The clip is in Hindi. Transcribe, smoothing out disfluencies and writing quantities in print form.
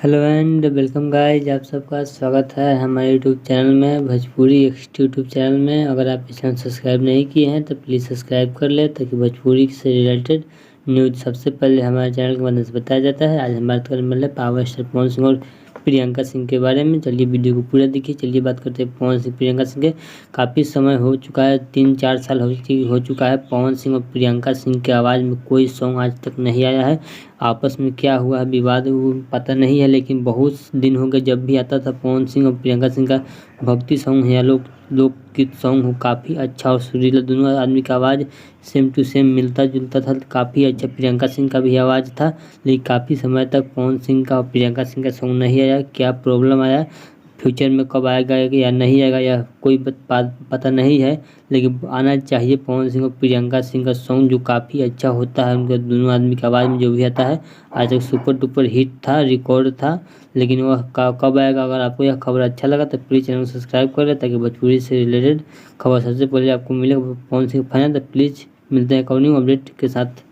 हेलो एंड वेलकम गाइज, आप सबका स्वागत है हमारे यूट्यूब चैनल में भोजपुरी एक्सटी यूट्यूब चैनल में। अगर आप इस चैनल सब्सक्राइब नहीं किए हैं तो प्लीज़ सब्सक्राइब कर ले ताकि भोजपुरी से रिलेटेड न्यूज़ सबसे पहले हमारे चैनल के माध्यम से बताया जाता है। आज हम बात करने वाले पावर स्टार पवन सिंह और प्रियंका सिंह के बारे में। चलिए वीडियो को पूरा देखिए। चलिए बात करते हैं पवन सिंह प्रियंका सिंह के। काफ़ी समय हो चुका है, 3-4 साल हो चुका है पवन सिंह और प्रियंका सिंह की आवाज़ में कोई सॉन्ग आज तक नहीं आया है। आपस में क्या हुआ है विवाद वो पता नहीं है, लेकिन बहुत दिन हो गए जब भी आता था पवन सिंह और प्रियंका सिंह का भक्ति सॉन्ग है या लोकगीत सॉन्ग हो, काफ़ी अच्छा और सुरीला, दोनों आदमी का आवाज़ सेम टू सेम मिलता जुलता था। काफ़ी अच्छा प्रियंका सिंह का भी आवाज़ था, लेकिन काफ़ी समय तक पवन सिंह का और प्रियंका सिंह का सॉन्ग नहीं आया। क्या प्रॉब्लम आया, फ्यूचर में कब आएगा या नहीं आएगा या कोई बात पता नहीं है, लेकिन आना चाहिए पवन सिंह और प्रियंका सिंह का सॉन्ग जो काफ़ी अच्छा होता है। उनके दोनों आदमी की आवाज़ में जो भी आता है आज तक सुपर डुपर हिट था, रिकॉर्ड था, लेकिन वह कब आएगा। अगर आपको यह खबर अच्छा लगा तो प्लीज़ चैनल को सब्सक्राइब कर लें ताकि भोजपुरी से रिलेटेड खबर सबसे पहले आपको मिले। पवन सिंह फैन है तो प्लीज़ मिलते हैं एक और न्यू अपडेट के साथ।